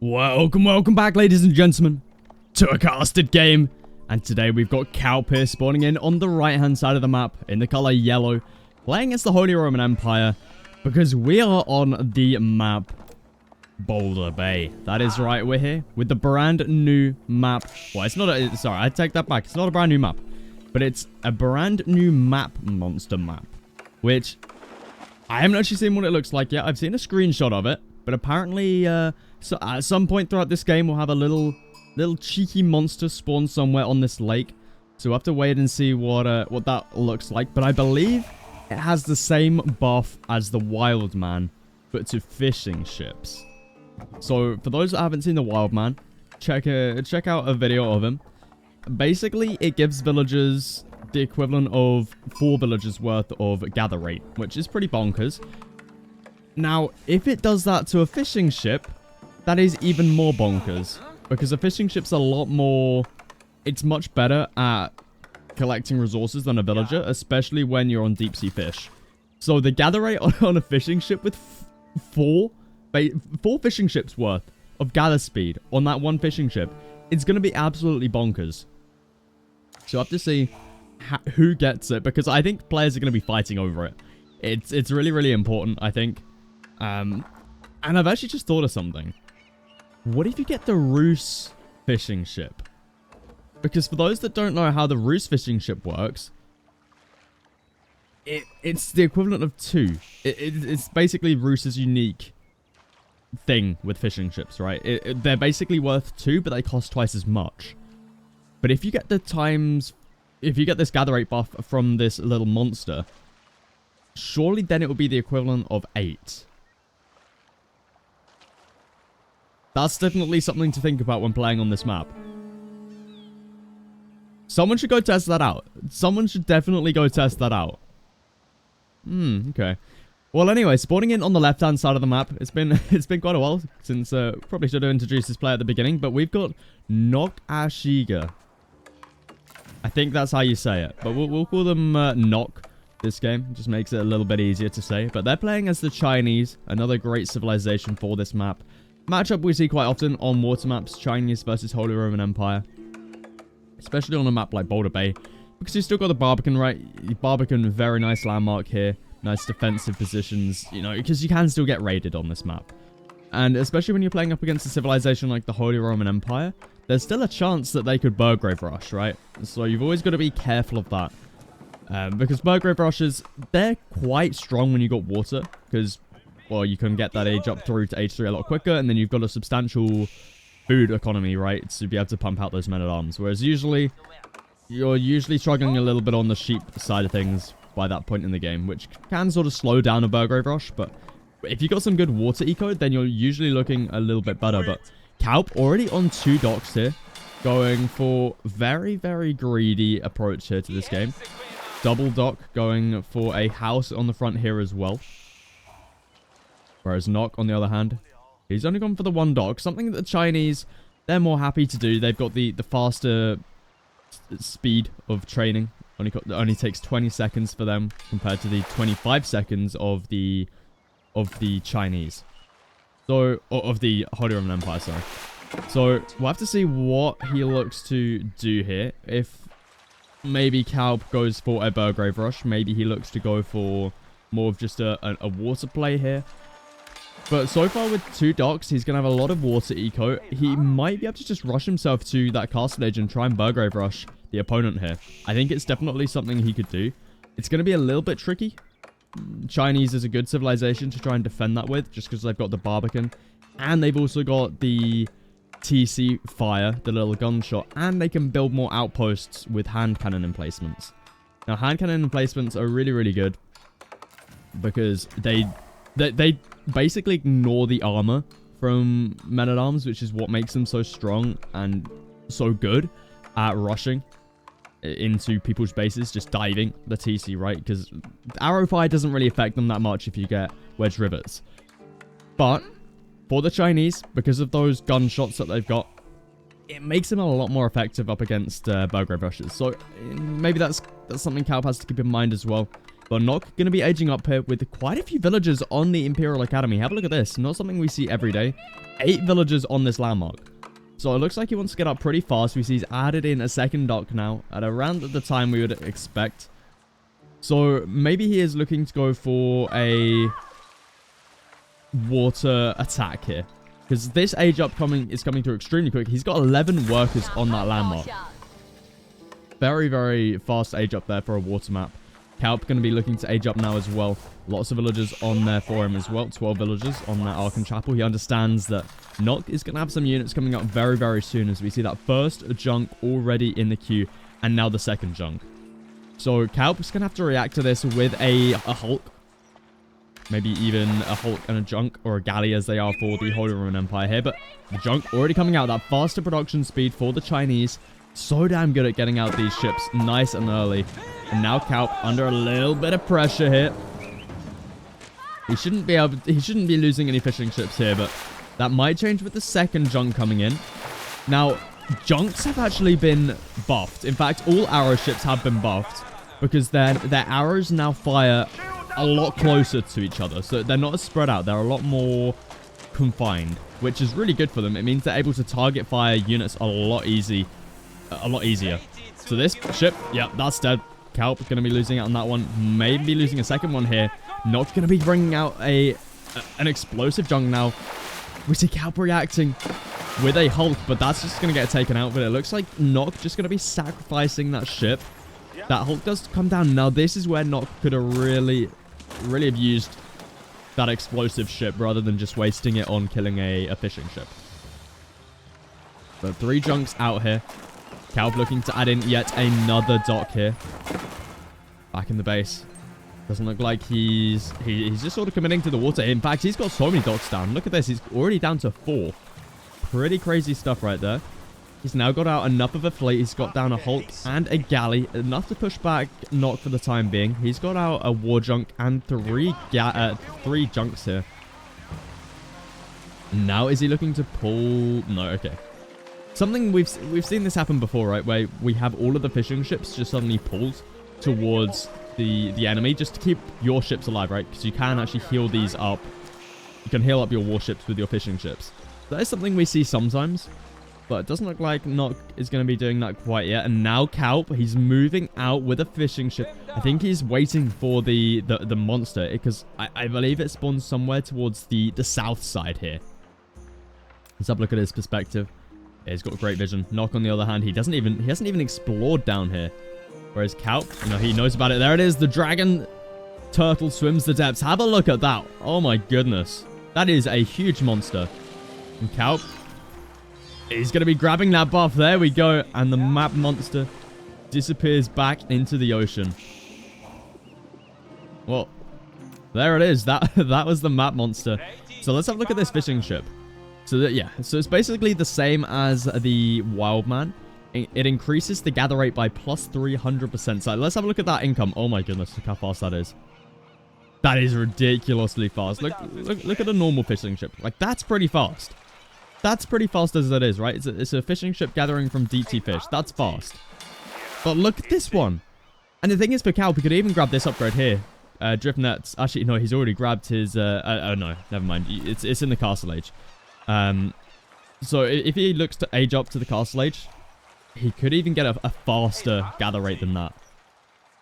Welcome back, ladies and gentlemen, to a casted game. And today we've got Calp here spawning in on the right-hand side of the map in the color yellow, playing as the Holy Roman Empire, because we are on the map Boulder Bay. That is right, we're here with the brand new map. Well, it's not a, sorry, I take that back. It's not a brand new map, but it's a brand new map monster map, which I haven't actually seen what it looks like yet. I've seen a screenshot of it, but apparently, so at some point throughout this game, we'll have a little cheeky monster spawn somewhere on this lake. So we'll have to wait and see what that looks like. But I believe it has the same buff as the Wild Man, but to fishing ships. So for those that haven't seen the Wild Man, check out a video of him. Basically, it gives villagers the equivalent of 4 villagers worth of gather rate, which is pretty bonkers. Now, if it does that to a fishing ship, that is even more bonkers. Because a fishing ship's a lot more... It's much better at collecting resources than a villager, especially when you're on deep sea fish. So the gather rate on a fishing ship with 4 fishing ships worth of gather speed on that one fishing ship, it's going to be absolutely bonkers. So I have to see who gets it, because I think players are going to be fighting over it. It's really, really important, I think. And I've actually just thought of something. What if you get the Roos fishing ship? Because for those that don't know how the Roos fishing ship works, it's the equivalent of 2. It's basically Roos's unique thing with fishing ships, right? They're basically worth 2, but they cost twice as much. But if you get if you get this gather rate buff from this little monster, surely then it would be the equivalent of 8. That's definitely something to think about when playing on this map. Someone should go test that out. Someone should definitely go test that out. Okay. Well, anyway, spawning in on the left-hand side of the map. It's been quite a while since probably should have introduced this player at the beginning, but we've got Nok-Ashiga. I think that's how you say it, but we'll call them Nok this game. It just makes it a little bit easier to say. But they're playing as the Chinese, another great civilization for this map. Matchup we see quite often on water maps, Chinese versus Holy Roman Empire. Especially on a map like Boulder Bay. Because you still got the Barbican, right? Barbican, very nice landmark here. Nice defensive positions, you know, because you can still get raided on this map. And especially when you're playing up against a civilization like the Holy Roman Empire, there's still a chance that they could Burgrave Rush, right? So you've always got to be careful of that. Because Burgrave Rushes, they're quite strong when you got water. Because, well, you can get that age up through to age 3 a lot quicker. And then you've got a substantial food economy, right? To be able to pump out those men-at-arms. Whereas you're usually struggling a little bit on the sheep side of things by that point in the game, which can sort of slow down a Burgrave Rush. But if you got some good water eco, then you're usually looking a little bit better. But Calp already on 2 docks here, going for very, very greedy approach here to this game. Double dock going for a house on the front here as well. Whereas Nok, on the other hand, he's only gone for the 1 dock. Something that the Chinese, they're more happy to do. They've got the faster speed of training. Only takes 20 seconds for them compared to the 25 seconds of the Chinese. So, of the Holy Roman Empire, sorry. So, we'll have to see what he looks to do here. If maybe Calp goes for a Burgrave Rush, maybe he looks to go for more of just a water play here. But so far with 2 docks, he's going to have a lot of water eco. He might be able to just rush himself to that castle edge and try and Burgrave Rush the opponent here. I think it's definitely something he could do. It's going to be a little bit tricky. Chinese is a good civilization to try and defend that with, just because they've got the Barbican. And they've also got the TC fire, the little gunshot. And they can build more outposts with hand cannon emplacements. Now, hand cannon emplacements are really, really good. Because they basically ignore the armor from men-at-arms, which is what makes them so strong and so good at rushing into people's bases, just diving the TC, right? Because arrow fire doesn't really affect them that much if you get wedge rivets. But for the Chinese, because of those gunshots that they've got, it makes them a lot more effective up against Burgrave Rushes. So maybe that's something Calp has to keep in mind as well. But Nock going to be aging up here with quite a few villagers on the Imperial Academy. Have a look at this. Not something we see every day. 8 villagers on this landmark. So it looks like he wants to get up pretty fast. We see he's added in a second dock now at around the time we would expect. So maybe he is looking to go for a water attack here. Because this age up is coming through extremely quick. He's got 11 workers on that landmark. Very, very fast age up there for a water map. Kalp going to be looking to age up now as well. Lots of villagers on there for him as well. 12 villagers on that Archon Chapel. He understands that Nock is going to have some units coming up very, very soon, as we see that first junk already in the queue and now the second junk. So Kalp is going to have to react to this with a Hulk. Maybe even a Hulk and a junk, or a galley as they are for the Holy Roman Empire here. But the junk already coming out. That faster production speed for the Chinese. So damn good at getting out these ships nice and early. And now Kalp under a little bit of pressure here. He shouldn't be losing any fishing ships here, but that might change with the second junk coming in. Now, junks have actually been buffed. In fact, all arrow ships have been buffed because their arrows now fire a lot closer to each other. So they're not as spread out. They're a lot more confined, which is really good for them. It means they're able to target fire units a lot easier. So this ship, yeah, that's dead. Kalp is going to be losing out on that one. Maybe losing a second one here. Not going to be bringing out an explosive junk now. We see Kalp reacting with a Hulk, but that's just going to get taken out. But it looks like Nock just going to be sacrificing that ship. That Hulk does come down. Now, this is where Nock could have really have used that explosive ship rather than just wasting it on killing a fishing ship. But 3 junks out here. Kalp looking to add in yet another dock here. Back in the base. Doesn't look like he's just sort of committing to the water. In fact, he's got so many docks down. Look at this. He's already down to 4. Pretty crazy stuff right there. He's now got out enough of a fleet. He's got down a Hulk and a galley. Enough to push back Nock for the time being. He's got out a war junk and 3 junks here. Now is he looking to pull? No, okay. Something we've seen this happen before, right? Where we have all of the fishing ships just suddenly pulled towards the enemy just to keep your ships alive, right? Because you can actually heal these up. You can heal up your warships with your fishing ships. That is something we see sometimes, but it doesn't look like Nock is going to be doing that quite yet. And now Kalp, he's moving out with a fishing ship. I think he's waiting for the monster, because I believe it spawns somewhere towards the south side here. Let's have a look at his perspective. He's got great vision. Nock, on the other hand, he hasn't even explored down here. Whereas Kalp, he knows about it. There it is. The dragon turtle swims the depths. Have a look at that. Oh my goodness. That is a huge monster. And Kalp, he's going to be grabbing that buff. There we go. And the map monster disappears back into the ocean. Well, there it is. That was the map monster. So let's have a look at this fishing ship. So so it's basically the same as the Wildman. It increases the gather rate by plus 300%. So let's have a look at that income. Oh my goodness, look how fast that is. That is ridiculously fast. Look at a normal fishing ship. Like, that's pretty fast. That's pretty fast as it is, right? It's a fishing ship gathering from deep sea fish. That's fast. But look at this one. And the thing is, for Kalp, we could even grab this upgrade here. Drift nets. Actually, no, he's already grabbed his... oh no, never mind. It's in the castle age. So if he looks to age up to the castle age, he could even get a faster gather rate than that.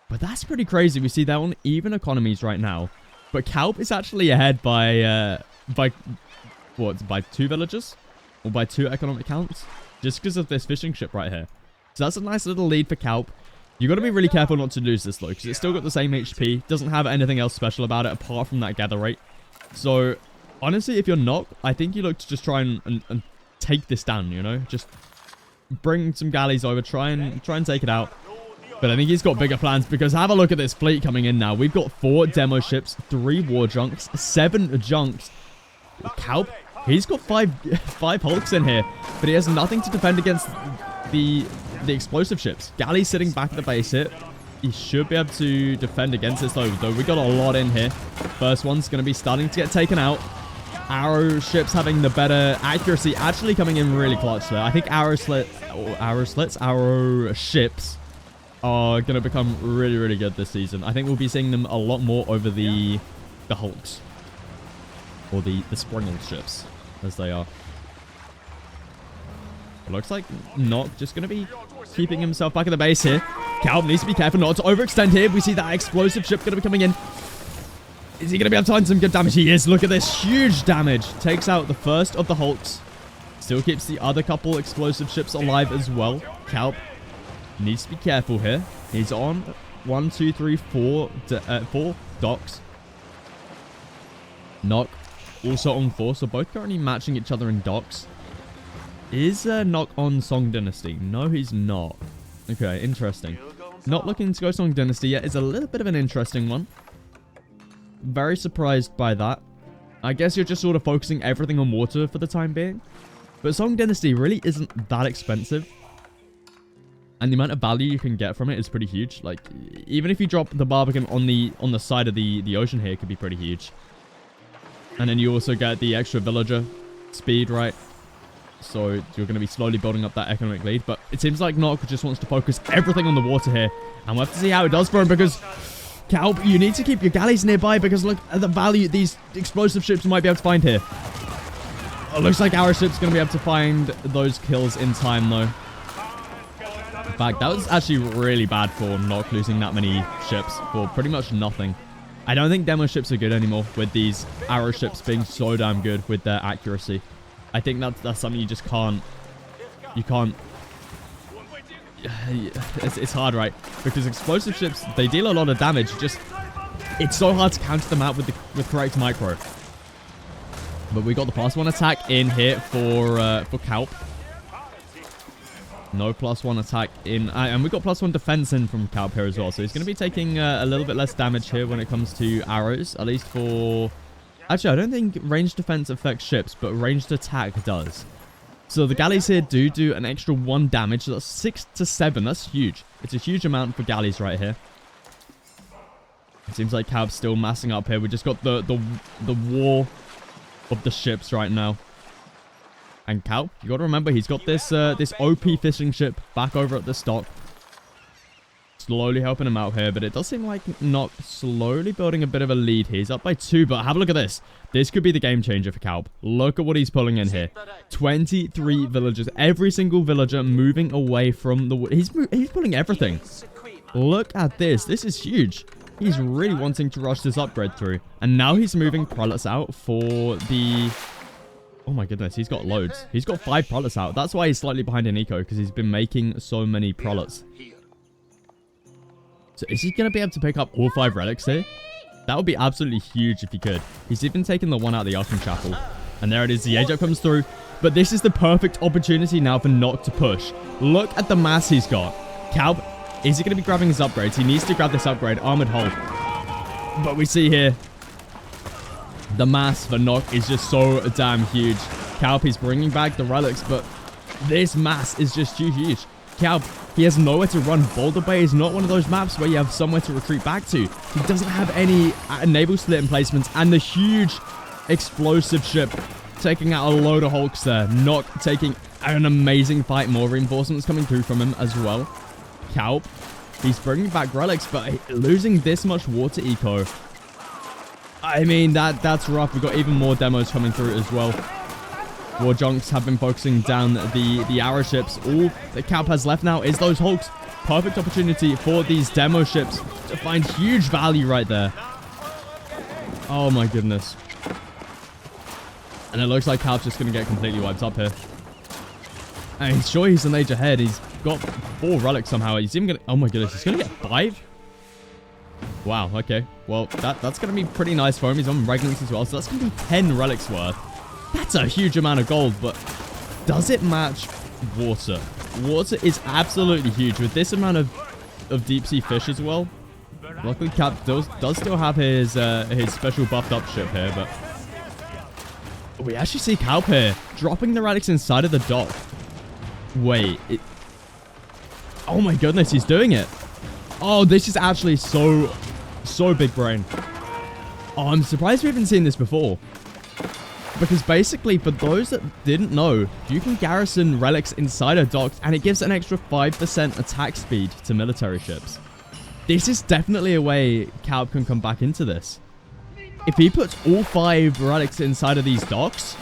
But that's pretty crazy. We see they're on even economies right now, but Kalp is actually ahead by 2 villagers or by 2 economic counts, just because of this fishing ship right here. So that's a nice little lead for Kalp. You got to be really careful not to lose this though, because it's still got the same HP, doesn't have anything else special about it apart from that gather rate. So honestly, if you're Nock, I think you look to just try and take this down, just bring some galleys over, try and take it out. But I think he's got bigger plans, because have a look at this fleet coming in now. We've got 4 demo ships, 3 war junks, 7 junks. Kalp, he's got 5 hulks in here, but he has nothing to defend against the explosive ships. Galleys sitting back at the base here. He should be able to defend against this though we got a lot in here. First one's going to be starting to get taken out. Arrow ships having the better accuracy, actually coming in really clutch there. I think arrow ships are going to become really, really good this season. I think we'll be seeing them a lot more over the hulks. Or the Springle ships, as they are. It looks like Nock just going to be keeping himself back at the base here. Calb needs to be careful not to overextend here. We see that explosive ship going to be coming in. Is he going to be able to find some good damage? He is. Look at this. Huge damage. Takes out the first of the hulks. Still keeps the other couple explosive ships alive as well. Calb needs to be careful here. He's on 1, 2, 3, 4 docks. Nock also on 4. So both currently matching each other in docks. Is Nock on Song Dynasty? No, he's not. Okay, interesting. Not looking to go Song Dynasty yet is a little bit of an interesting one. Very surprised by that. I guess you're just sort of focusing everything on water for the time being. But Song Dynasty really isn't that expensive. And the amount of value you can get from it is pretty huge. Like, even if you drop the Barbican on the side of the ocean here, it could be pretty huge. And then you also get the extra villager speed, right? So you're going to be slowly building up that economic lead. But it seems like Nock just wants to focus everything on the water here. And we'll have to see how it does for him, because Calb, you need to keep your galleys nearby, because look at the value these explosive ships might be able to find here. Oh, looks like our ship's going to be able to find those kills in time, though. In fact, that was actually really bad for Nock losing that many ships for pretty much nothing. I don't think demo ships are good anymore with these arrow ships being so damn good with their accuracy. I think that's something you just can't... You can't... It's hard, right? Because explosive ships, they deal a lot of damage. Just... It's so hard to counter them out with correct micro. But we got the +1 attack in here for Calb. No +1 attack in... and we got +1 defense in from Calb here as well. So he's going to be taking a little bit less damage here when it comes to arrows. At least for... Actually, I don't think ranged defense affects ships, but ranged attack does. So the galleys here do an extra 1 damage. So that's 6 to 7. That's huge. It's a huge amount for galleys right here. It seems like Calb's still massing up here. We just got the war of the ships right now. And Calb, you got to remember, he's got this OP fishing ship back over at the stock. Slowly helping him out here, but it does seem like Nock slowly building a bit of a lead here. He's up by 2, but have a look at this. This could be the game changer for Calb. Look at what he's pulling in here. 23 villagers. Every single villager moving away from the... He's pulling everything. Look at this. This is huge. He's really wanting to rush this upgrade through. And now he's moving prelates out for the... Oh my goodness, he's got loads. He's got 5 prelates out. That's why he's slightly behind in eco, because he's been making so many prelates. So is he going to be able to pick up all 5 relics here? That would be absolutely huge if he could. He's even taken the one out of the Arkham Chapel. And there it is. The age up comes through. But this is the perfect opportunity now for Nock to push. Look at the mass he's got. Calb, is he going to be grabbing his upgrades? He needs to grab this upgrade, Armored Hull. But we see here, the mass for Nock is just so damn huge. Calb, he's bringing back the relics, but this mass is just too huge. Calb, he has nowhere to run. Boulder Bay is not one of those maps where you have somewhere to retreat back to. He doesn't have any naval split emplacements, and the huge explosive ship taking out a load of hulks there. Nock taking an amazing fight. More reinforcements coming through from him as well. Calb, he's bringing back relics, but losing this much water eco. I mean, that's rough. We've got even more demos coming through as well. War junks have been focusing down the arrow ships. All that Calb has left now is those hulks. Perfect opportunity for these demo ships to find huge value right there. Oh my goodness. And it looks like Calb's just going to get completely wiped up here. And he's sure he's an age ahead. He's got 4 relics somehow. He's even going to... Oh my goodness, he's going to get 5? Wow, okay. Well, that's going to be pretty nice for him. He's on Relics as well, so that's going to be 10 relics worth. That's a huge amount of gold, but does it match water? Water is absolutely huge with this amount of deep sea fish as well. Luckily, Calb does still have his special buffed up ship here, but we actually see Calb here dropping the relics inside of the dock. Wait, oh my goodness, he's doing it. Oh, this is actually so big brain. Oh, I'm surprised we haven't seen this before. Because basically, for those that didn't know, you can garrison relics inside of docks, and it gives an extra 5% attack speed to military ships. This is definitely a way Calp can come back into this. If he puts all 5 relics inside of these docks,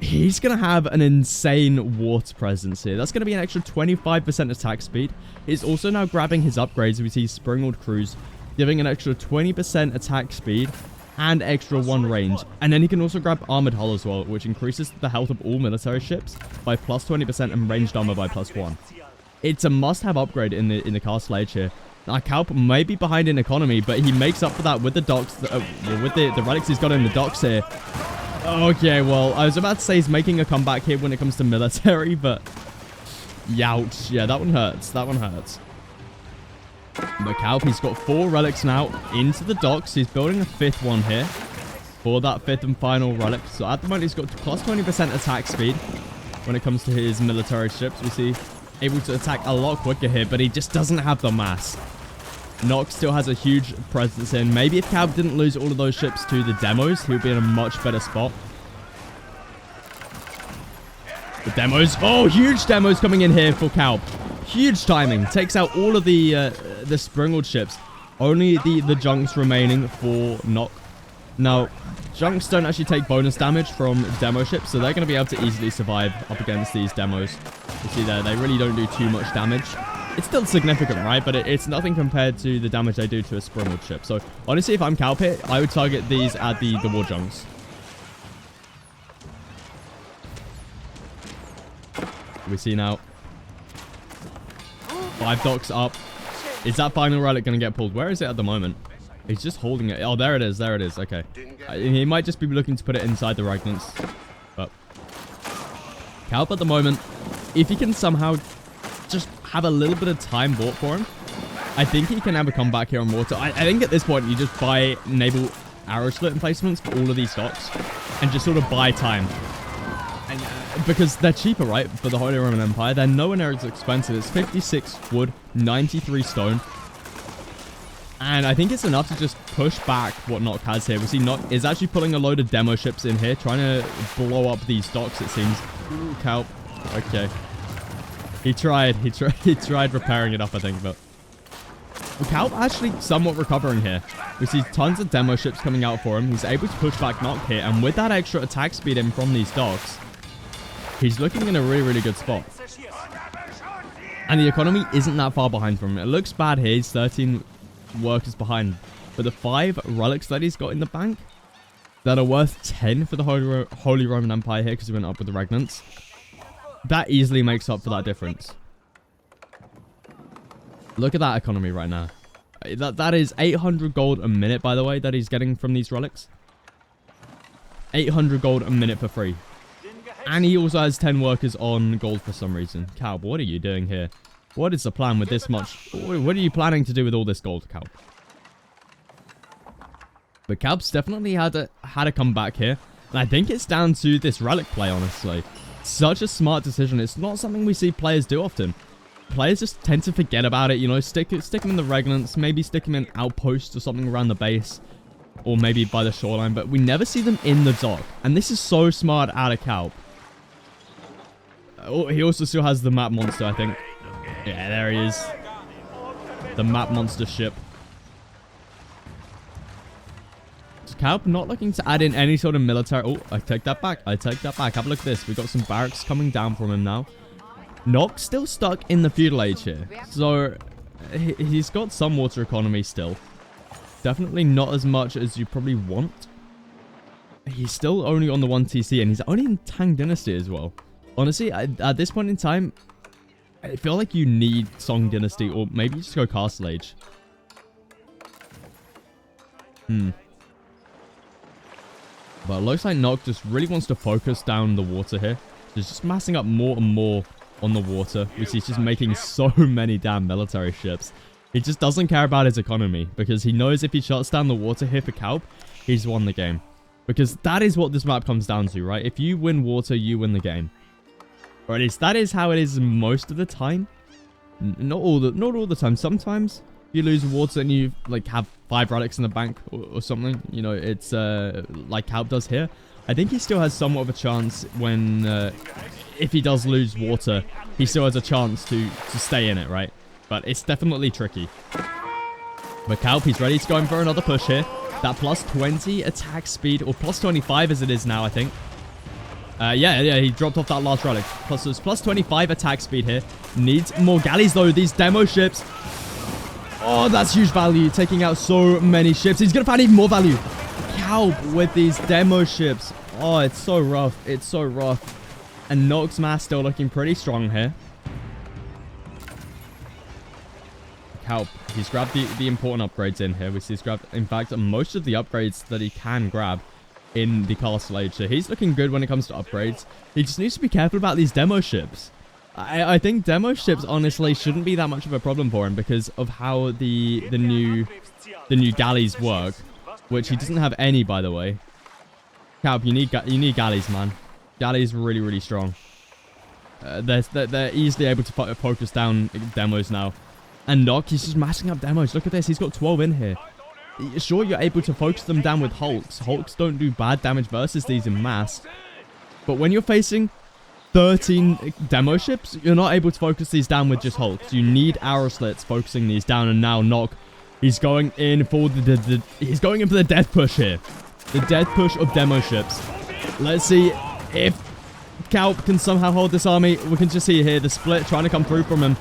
he's going to have an insane water presence here. That's going to be an extra 25% attack speed. He's also now grabbing his upgrades. We see Springald Cruise, giving an extra 20% attack speed and extra 1 range. And then he can also grab Armored Hull as well, which increases the health of all military ships by plus 20% and ranged armor by plus 1. It's a must-have upgrade in the castle age here. Now, Calp may be behind in economy, but he makes up for that with the docks, with the relics he's got in the docks here. Okay, well, I was about to say he's making a comeback here when it comes to military, but youch. Yeah, that one hurts. That one hurts. But Calp, he's got 4 relics now into the docks. He's building a 5th one here for that 5th and final relic. So at the moment, he's got plus 20% attack speed when it comes to his military ships. We see able to attack a lot quicker here, but he just doesn't have the mass. Nox still has a huge presence in. Maybe if Calp didn't lose all of those ships to the demos, he would be in a much better spot. The demos. Oh, huge demos coming in here for Calp. Huge timing. Takes out all of the Springald ships. Only the junks remaining for Nox. Now, junks don't actually take bonus damage from demo ships, so they're going to be able to easily survive up against these demos. You see there, they really don't do too much damage. It's still significant, right? But it's nothing compared to the damage they do to a Springald ship. So, honestly, if I'm Calp here, I would target these at the war junks. We see now 5 docks up. Is that final relic going to get pulled? Where is it at the moment? He's just holding it. Oh, there it is. There it is. Okay. He might just be looking to put it inside the regnants. But Calp at the moment, if he can somehow just have a little bit of time bought for him, I think he can have a comeback here on water. I think at this point, you just buy naval arrow slit emplacements for all of these docks and just sort of buy time. And, because they're cheaper, right, for the Holy Roman Empire. They're nowhere near as expensive. It's 56 wood, 93 stone. And I think it's enough to just push back what Nox has here. We see Nox is actually pulling a load of demo ships in here, trying to blow up these docks, it seems. Ooh, Calp. Okay. He tried repairing it up, I think, but Calp actually somewhat recovering here. We see tons of demo ships coming out for him. He's able to push back Nox here, and with that extra attack speed in from these docks, he's looking in a really, really good spot. And the economy isn't that far behind from him. It looks bad here. He's 13 workers behind. But the 5 relics that he's got in the bank that are worth 10 for the Holy Roman Empire here, because he went up with the regnants, that easily makes up for that difference. Look at that economy right now. That is 800 gold a minute, by the way, that he's getting from these relics. 800 gold a minute for free. And he also has 10 workers on gold for some reason. Calp, what are you doing here? What is the plan with this much? What are you planning to do with all this gold, Calp? But Calp's definitely had a comeback here. And I think it's down to this relic play, honestly. Such a smart decision. It's not something we see players do often. Players just tend to forget about it, you know, stick them in the regnants, maybe stick them in outposts or something around the base, or maybe by the shoreline, but we never see them in the dock. And this is so smart out of Calp. Oh, he also still has the map monster, I think. Yeah, there he is. The map monster ship. Is Calp not looking to add in any sort of military... Oh, I take that back. I take that back. Have a look at this. We've got some barracks coming down from him now. Nox still stuck in the feudal age here. So, he's got some water economy still. Definitely not as much as you probably want. He's still only on the 1 TC, and he's only in Tang Dynasty as well. Honestly, at this point in time, I feel like you need Song Dynasty, or maybe just go Castle Age. But it looks like Nox just really wants to focus down the water here. He's just massing up more and more on the water, which he's just making so many damn military ships. He just doesn't care about his economy, because he knows if he shuts down the water here for Calp, he's won the game. Because that is what this map comes down to, right? If you win water, you win the game. Or at least that is how it is most of the time. Not all the time. Sometimes you lose water and you like have 5 relics in the bank or something. You know, it's like Calp does here. I think he still has somewhat of a chance when, if he does lose water, he still has a chance to stay in it, right? But it's definitely tricky. But Kalp, he's ready to go in for another push here. That plus 20 attack speed, or plus 25 as it is now, I think. Yeah, he dropped off that last relic. Plus 25 attack speed here. Needs more galleys, though. These demo ships. Oh, that's huge value. Taking out so many ships. He's going to find even more value. Kalp with these demo ships. Oh, it's so rough. It's so rough. And Nox's mass still looking pretty strong here. Kalp, he's grabbed the important upgrades in here. He's grabbed, in fact, most of the upgrades that he can grab in the castle age. So he's looking good when it comes to upgrades. He just needs to be careful about these demo ships. I think demo ships, honestly, shouldn't be that much of a problem for him because of how the new galleys work, which he doesn't have any, by the way. Kalp, you need galleys, man. Galleys really, really strong. They're easily able to focus down demos now. And Nock, he's just mashing up demos. Look at this. He's got 12 in here. Sure, you're able to focus them down with Hulks. Hulks don't do bad damage versus these in mass. But when you're facing 13 demo ships, you're not able to focus these down with just Hulks. You need arrow slits focusing these down. And now Nock, he's going in for he's going in for the death push here. The death push of demo ships. Let's see if Kalp can somehow hold this army. We can just see here the split trying to come through from him.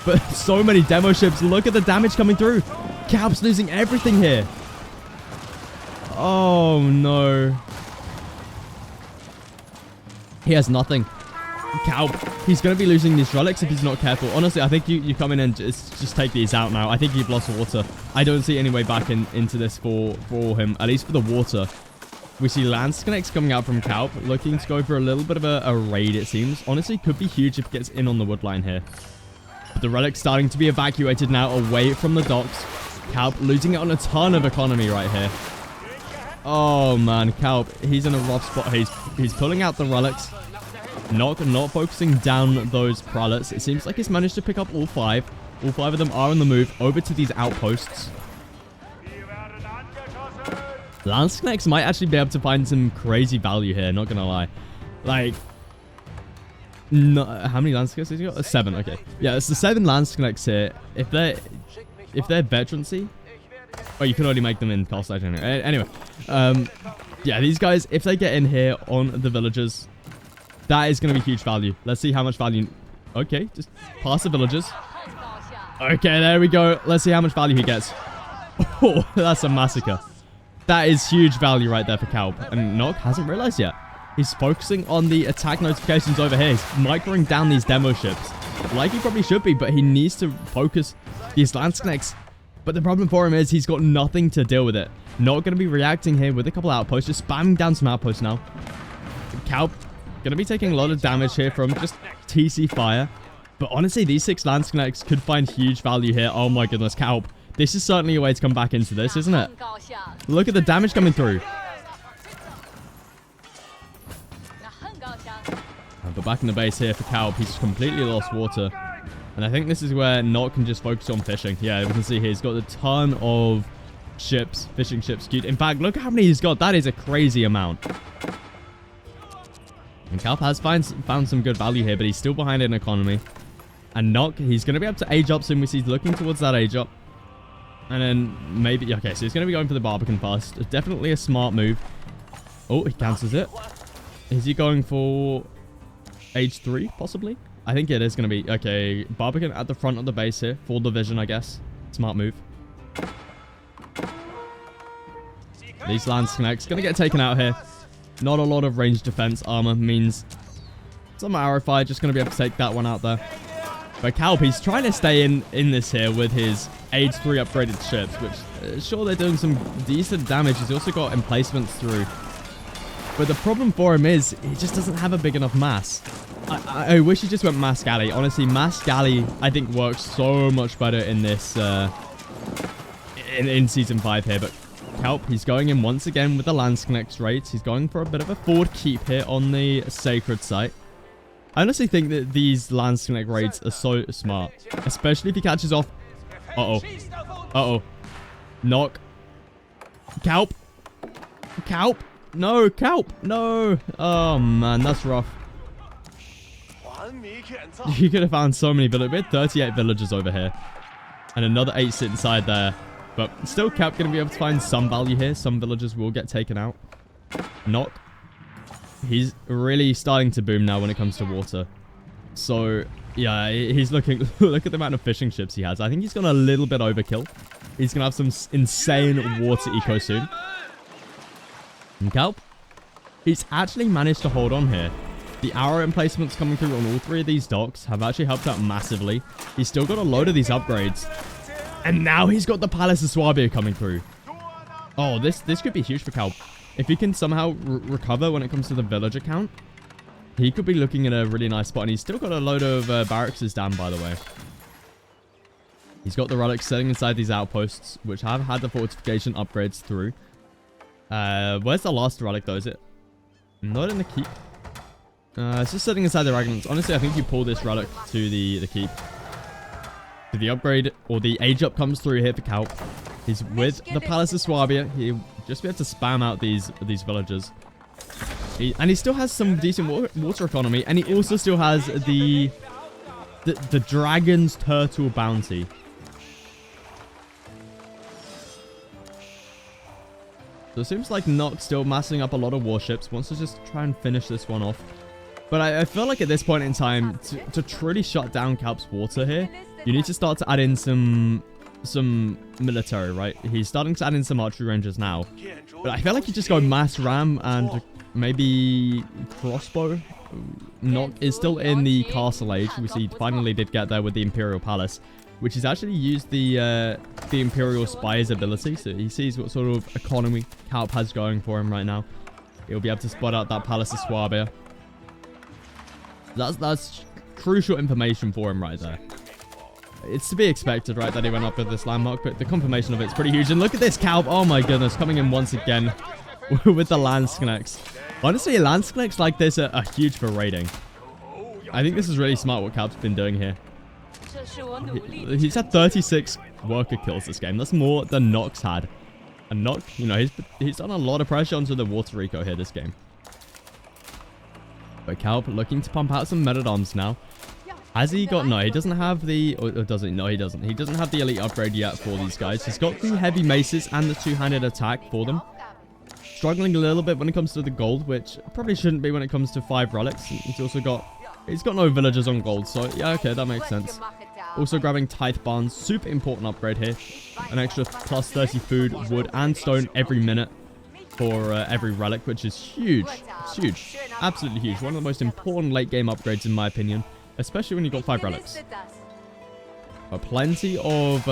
But so many demo ships. Look at the damage coming through. Kalp's losing everything here. Oh, no. He has nothing. Kalp, he's going to be losing these relics if he's not careful. Honestly, I think you come in and just take these out now. I think you've lost water. I don't see any way back into this for him, at least for the water. We see Lance Connects coming out from Kalp, looking to go for a little bit of a raid, it seems. Honestly, could be huge if he gets in on the wood line here. But the relic's starting to be evacuated now away from the docks. Kalp losing it on a ton of economy right here. Oh man, Kalp, he's in a rough spot. He's pulling out the relics. Not focusing down those prelates. It seems like he's managed to pick up all 5. All 5 of them are on the move over to these outposts. Landsknechts might actually be able to find some crazy value here, not gonna lie. Like, no, how many Landsknechts has he got? 7, okay. Yeah, it's the 7 Landsknechts here. If they're veterancy, oh, you can only make them in Castle Age anyway. Yeah, these guys, if they get in here on the villagers, that is going to be huge value. Let's see how much value. Okay, just pass the villagers. Okay, there we go. Let's see how much value he gets. Oh, that's a massacre. That is huge value right there for Kalp. And Nock hasn't realized yet. He's focusing on the attack notifications over here. He's microing down these demo ships. Like he probably should be, but he needs to focus these Landsknechts. But the problem for him is he's got nothing to deal with it. Not going to be reacting here with a couple outposts. Just spamming down some outposts now. Kalp going to be taking a lot of damage here from just TC fire. But honestly, these 6 Landsknechts could find huge value here. Oh my goodness, Kalp. This is certainly a way to come back into this, isn't it? Look at the damage coming through. But back in the base here for Kalp, he's completely lost water. And I think this is where Nock can just focus on fishing. Yeah, we can see here he's got a ton of ships, fishing ships. In fact, look how many he's got. That is a crazy amount. And Kalp has found some good value here, but he's still behind in economy. And Nock, he's going to be able to age up soon. We see he's looking towards that age up. And then maybe, okay, so he's going to be going for the Barbican first. Definitely a smart move. Oh, he cancels it. Is he going for age 3, possibly? I think it is going to be, okay, Barbican at the front of the base here. Full division, I guess. Smart move. These Landsknechts going to get taken out here. Not a lot of ranged defense armor means some arrow fire. Just going to be able to take that one out there. But Kalp, he's trying to stay in this here with his age 3 upgraded ships, which, sure, they're doing some decent damage. He's also got emplacements through. But the problem for him is he just doesn't have a big enough mass. I wish he just went mass galley. Honestly, mass galley, I think, works so much better in this, in Season 5 here. But Kalp, he's going in once again with the Landsknechts raids. He's going for a bit of a forward keep here on the sacred site. I honestly think that these Landsknecht raids are so smart. Especially if he catches off. Uh-oh. Uh-oh. Nock. Kalp. Kalp. No, Kelp. No. Oh, man. That's rough. You could have found so many villages. We had 38 villagers over here. And another 8 sit inside there. But still, Kelp going to be able to find some value here. Some villagers will get taken out. Knock. He's really starting to boom now when it comes to water. So, yeah, he's looking... Look at the amount of fishing ships he has. I think he's gone a little bit overkill. He's going to have some insane water eco soon. And Kelp, he's actually managed to hold on here. The arrow emplacements coming through on all 3 of these docks have actually helped out massively. He's still got a load of these upgrades. And now he's got the Palace of Swabia coming through. Oh, this could be huge for Kelp. If he can somehow recover when it comes to the villager count, he could be looking at a really nice spot. And he's still got a load of barracks down, by the way. He's got the relics sitting inside these outposts, which have had the fortification upgrades through. Where's the last relic, though? Is it not in the keep? It's just sitting inside the wagons. Honestly, I think you pull this relic to the keep. So the upgrade, or the age up comes through here for Kelp. He's with the Palace of Swabia. He'll just be able to spam out these villagers. And he still has some decent water economy. And he also still has the Dragon's Turtle Bounty. So it seems like Nock's still massing up a lot of warships. Wants to just try and finish this one off. But I feel like at this point in time, to truly shut down Kelp's water here, you need to start to add in some military, right? He's starting to add in some archery rangers now. But I feel like you just go mass ram and maybe crossbow. Nock is still in the castle age, which he finally did get there with the Imperial Palace, which has actually used the Imperial Spy's ability. So he sees what sort of economy Kelp has going for him right now. He'll be able to spot out that Palace of Swabia. That's crucial information for him right there. It's to be expected, right, that he went up with this landmark, but the confirmation of it's pretty huge. And look at this Kelp. Oh my goodness, coming in once again with the Landsknechts. Honestly, Landsknechts like this are huge for raiding. I think this is really smart what Kelp's been doing here. He's had 36 worker kills this game. That's more than Nock's had. And Nock, you know, he's done a lot of pressure onto the water eco here this game. But Kelp looking to pump out some men-at-arms now. Has he got... No, he doesn't have the... Or does he? No, he doesn't. He doesn't have the elite upgrade yet for these guys. He's got the heavy maces and the two-handed attack for them. Struggling a little bit when it comes to the gold, which probably shouldn't be when it comes to 5 relics. He's also got... He's got no villagers on gold, so yeah, okay, that makes sense. Also grabbing Tithe Barns. Super important upgrade here. An extra plus 30 food, wood, and stone every minute for every relic, which is huge. It's huge. Absolutely huge. One of the most important late game upgrades in my opinion, especially when you've got 5 relics. But plenty of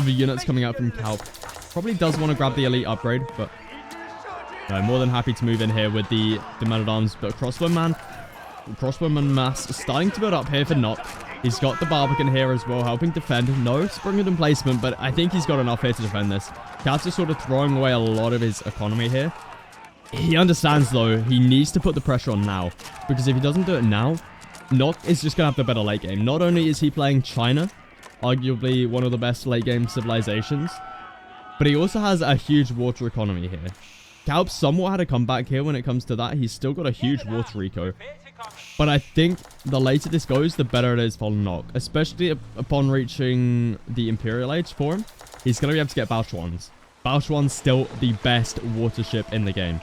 units coming out from Kelp. Probably does want to grab the elite upgrade, but I'm more than happy to move in here with the men-at-arms. But Crossbowman mass starting to build up here for Nock. He's got the Barbican here as well, helping defend. No spring placement, but I think he's got enough here to defend this. Kelp's just sort of throwing away a lot of his economy here. He understands, though, he needs to put the pressure on now. Because if he doesn't do it now, Nock is just going to have the better late game. Not only is he playing China, arguably one of the best late game civilizations, but he also has a huge water economy here. Kelp somewhat had a comeback here when it comes to that. He's still got a huge water eco. But I think the later this goes, the better it is for Nock. Especially upon reaching the Imperial Age for him. He's going to be able to get Baochuans. Baochuan's still the best water ship in the game.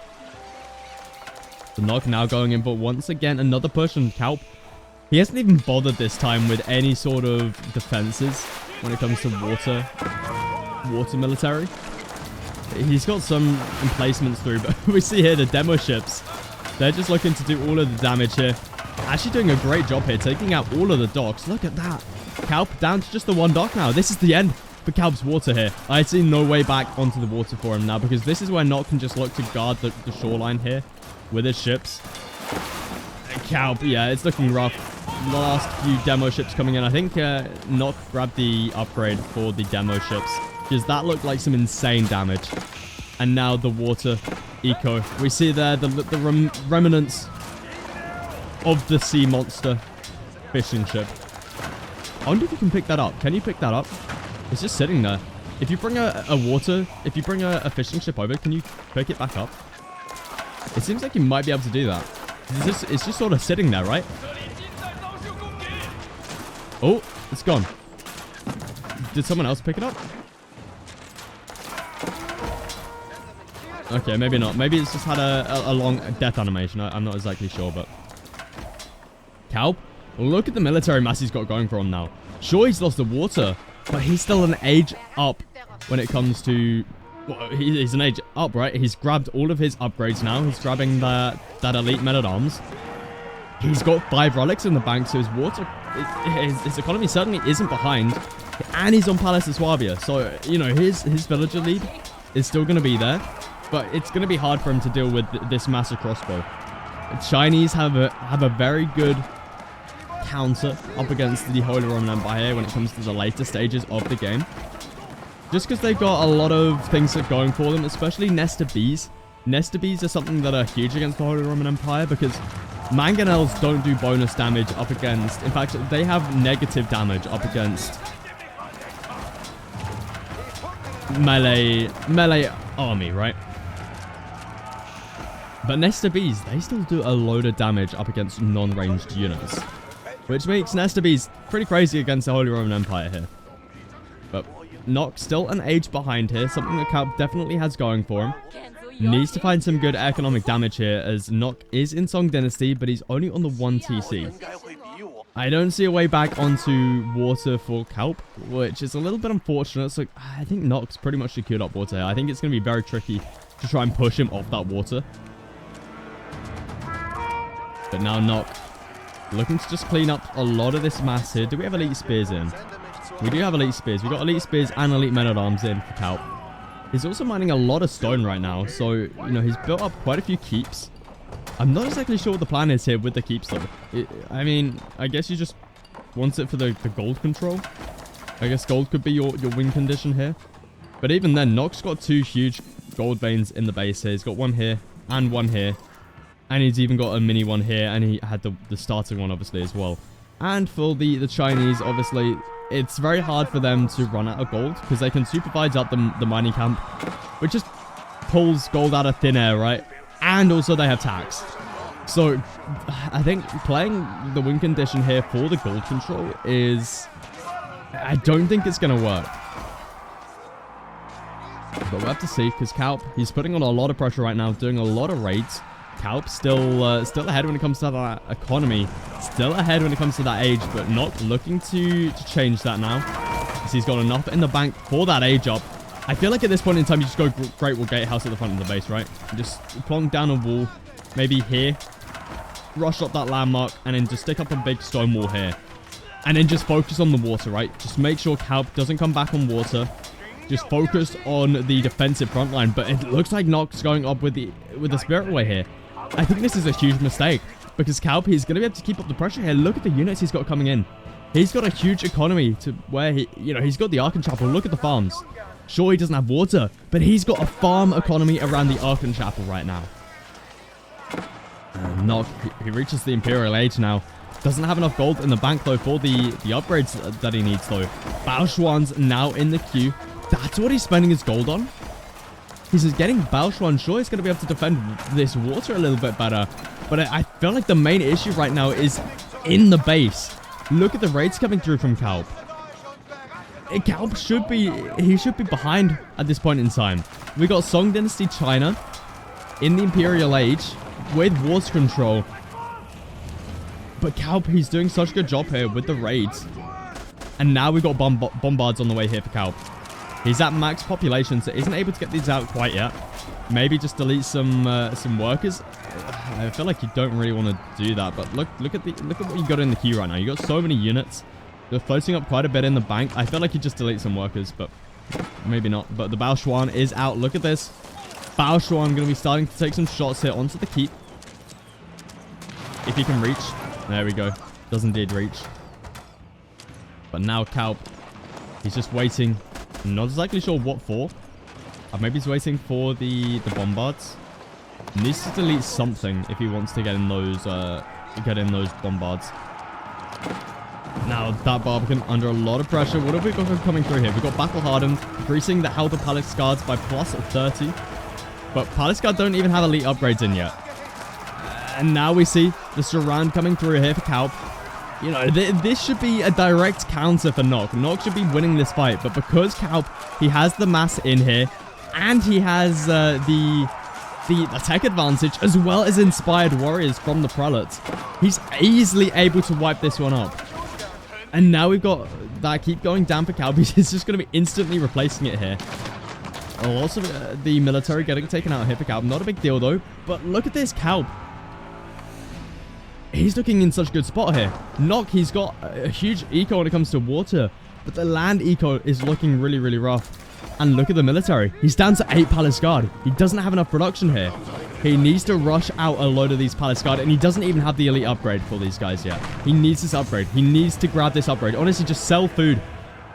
So Nock now going in, but once again, another push on Kelp. He hasn't even bothered this time with any sort of defenses when it comes to water military. He's got some emplacements through, but we see here the demo ships. They're just looking to do all of the damage here. Actually doing a great job here, taking out all of the docks. Look at that. Kelp down to just the one dock now. This is the end for Kelp's water here. I see no way back onto the water for him now, because this is where Nock can just look to guard the shoreline here with his ships. And Kelp, yeah, it's looking rough. The last few demo ships coming in. I think Nock grabbed the upgrade for the demo ships, because that looked like some insane damage. And now the water eco. We see there the remnants of the sea monster fishing ship. I wonder if you can pick that up. Can you pick that up? It's just sitting there. If you bring a fishing ship over, can you pick it back up? It seems like he might be able to do that. It's just sort of sitting there, right? Oh, it's gone. Did someone else pick it up? Okay, maybe not. Maybe it's just had a long death animation. I'm not exactly sure, but... Kalp? Look at the military mass he's got going for him now. Sure, he's lost the water, but he's still an age up when it comes to... Well, he's an age up, right? He's grabbed all of his upgrades now. He's grabbing that elite men-at-arms. He's got 5 relics in the bank, so his water... His economy certainly isn't behind. And he's on Palace of Swabia, so, you know, his villager lead is still going to be there. But it's going to be hard for him to deal with this massive crossbow. The Chinese have a very good counter up against the Holy Roman Empire when it comes to the later stages of the game. Just because they've got a lot of things that are going for them, especially Nesta Bees. Nesta Bees are something that are huge against the Holy Roman Empire because mangonels don't do bonus damage up against... In fact, they have negative damage up against melee army, right? But Nesta Bees, they still do a load of damage up against non-ranged units. Which makes Nesta Bees pretty crazy against the Holy Roman Empire here. But Nock still an age behind here, something that Kalp definitely has going for him. Needs to find some good economic damage here, as Nock is in Song Dynasty, but he's only on the 1 TC. I don't see a way back onto water for Kalp, which is a little bit unfortunate. So I think Nock's pretty much secured up water here. I think it's going to be very tricky to try and push him off that water. But now Nock looking to just clean up a lot of this mass here. Do we have elite spears in? We do have elite spears. We've got elite spears and elite men-at-arms in for Kalp. He's also mining a lot of stone right now. So, you know, he's built up quite a few keeps. I'm not exactly sure what the plan is here with the keeps, though. I mean, I guess you just want it for the gold control. I guess gold could be your win condition here. But even then, Nock's got 2 huge gold veins in the base here. He's got 1 here and 1 here. And he's even got a mini one here, and he had the starting one, obviously, as well. And for the Chinese, obviously, it's very hard for them to run out of gold, because they can supervise up the mining camp, which just pulls gold out of thin air, right? And also they have tax. So, I think playing the win condition here for the gold control is... I don't think it's going to work. But we'll have to see, because Kalp, he's putting on a lot of pressure right now, doing a lot of raids. Kalp still ahead when it comes to that economy. Still ahead when it comes to that age, but not looking to change that now. Because he's got enough in the bank for that age up. I feel like at this point in time, you just go Great Wall Gatehouse at the front of the base, right? Just plonk down a wall, maybe here. Rush up that landmark, and then just stick up a big stone wall here. And then just focus on the water, right? Just make sure Kalp doesn't come back on water. Just focus on the defensive front line. But it looks like Nock's going up with the Spirit Way here. I think this is a huge mistake, because Kalp, he's going to be able to keep up the pressure here. Look at the units he's got coming in. He's got a huge economy to where he's got the Archon Chapel. Look at the farms. Sure, he doesn't have water, but he's got a farm economy around the Archon Chapel right now. Nock, he reaches the Imperial Age now. Doesn't have enough gold in the bank, though, for the upgrades that he needs, though. Baoshuan's now in the queue. That's what he's spending his gold on. He's getting Baoshuan. Sure, he's going to be able to defend this water a little bit better. But I feel like the main issue right now is in the base. Look at the raids coming through from Kalp. Kalp should be behind at this point in time. We got Song Dynasty China in the Imperial Age with water control. But Kalp, he's doing such a good job here with the raids. And now we got bombards on the way here for Kalp. He's at max population, so isn't able to get these out quite yet. Maybe just delete some workers. I feel like you don't really want to do that, but look at what you got in the queue right now. You got so many units. They're floating up quite a bit in the bank. I feel like you just delete some workers, but maybe not. But the Baoshuan is out. Look at this. Baoshuan going to be starting to take some shots here onto the keep. If he can reach. There we go. Does indeed reach. But now Kalp, he's just waiting. Not exactly sure what for. Maybe he's waiting for the bombards. Needs to delete something if he wants to get in those bombards. Now that Barbican under a lot of pressure. What have we got coming through here? We've got Battle Hardened, increasing the health of Palace Guards by plus 30. But Palace Guard don't even have elite upgrades in yet. And now we see the surround coming through here for Kalp. You know, this should be a direct counter for Nock. Nock should be winning this fight, but because Kalp, he has the mass in here, and he has the tech advantage, as well as inspired warriors from the prelates, he's easily able to wipe this one up. And now we've got that keep going down for Kalp. He's just going to be instantly replacing it here. Also, the military getting taken out here for Kalp. Not a big deal, though. But look at this, Kalp. He's looking in such a good spot here. Nock, he's got a huge eco when it comes to water. But the land eco is looking really, really rough. And look at the military. He's down to 8 Palace Guard. He doesn't have enough production here. He needs to rush out a load of these Palace Guard. And he doesn't even have the elite upgrade for these guys yet. He needs this upgrade. He needs to grab this upgrade. Honestly, just sell food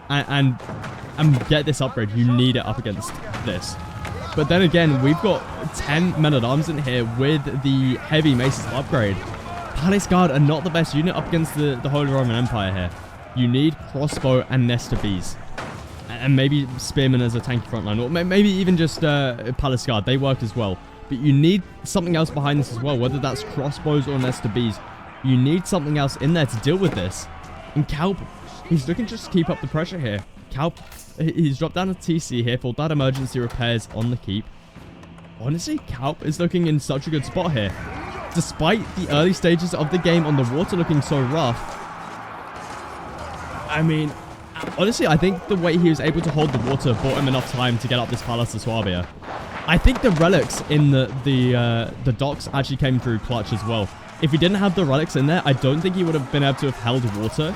and get this upgrade. You need it up against this. But then again, we've got 10 men-at-arms in here with the heavy maces upgrade. Palace Guard are not the best unit up against the Holy Roman Empire here. You need crossbow and nester bees. And maybe spearmen as a tanky frontline. Or maybe even just Palace Guard. They work as well. But you need something else behind this as well. Whether that's crossbows or nester bees. You need something else in there to deal with this. And Kalp, he's looking to just keep up the pressure here. Kalp, he's dropped down a TC here for that emergency repairs on the keep. Honestly, Kalp is looking in such a good spot here. Despite the early stages of the game on the water looking so rough. I mean, honestly, I think the way he was able to hold the water bought him enough time to get up this Palace of Swabia. I think the relics in the docks actually came through clutch as well. If he didn't have the relics in there, I don't think he would have been able to have held water.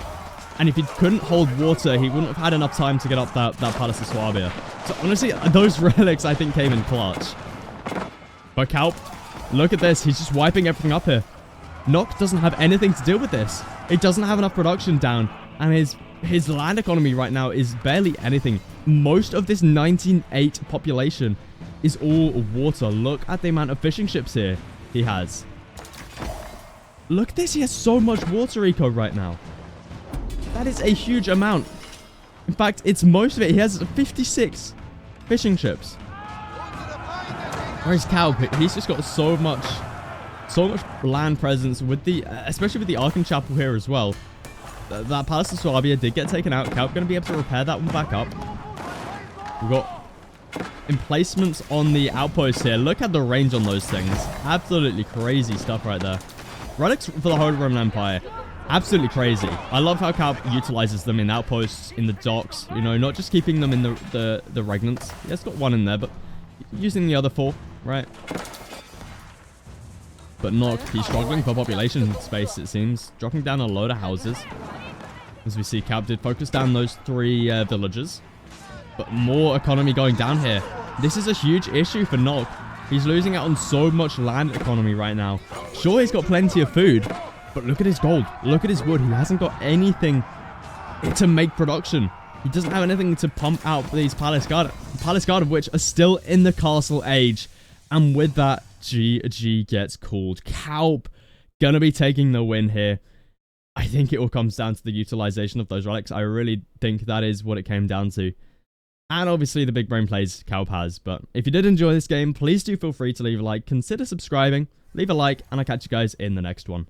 And if he couldn't hold water, he wouldn't have had enough time to get up that Palace of Swabia. So honestly, those relics I think came in clutch. But Kalp, look at this. He's just wiping everything up here. Nock doesn't have anything to deal with this. He doesn't have enough production down. And his land economy right now is barely anything. Most of this 1908 population is all water. Look at the amount of fishing ships here he has. Look at this. He has so much water eco right now. That is a huge amount. In fact, it's most of it. He has 56 fishing ships. Whereas Kalp, he's just got so much land presence with the, especially with the Arkham Chapel here as well. That Palace of Swabia did get taken out. Kalp going to be able to repair that one back up. We've got emplacements on the outposts here. Look at the range on those things. Absolutely crazy stuff right there. Relics for the Holy Roman Empire. Absolutely crazy. I love how Kalp utilizes them in outposts, in the docks. You know, not just keeping them in the regnants. Yeah, it's got one in there, but using the other 4, right? But Nock, he's struggling for population space, it seems. Dropping down a load of houses. As we see, Kalp did focus down those 3 villages. But more economy going down here. This is a huge issue for Nock. He's losing out on so much land economy right now. Sure, he's got plenty of food. But look at his gold. Look at his wood. He hasn't got anything to make production. He doesn't have anything to pump out for these Palace Guard. Palace Guard of which are still in the castle age. And with that, GG gets called. Kalp gonna be taking the win here. I think it all comes down to the utilization of those relics. I really think that is what it came down to. And obviously the big brain plays Kalp has. But if you did enjoy this game, please do feel free to leave a like. Consider subscribing. Leave a like. And I'll catch you guys in the next one.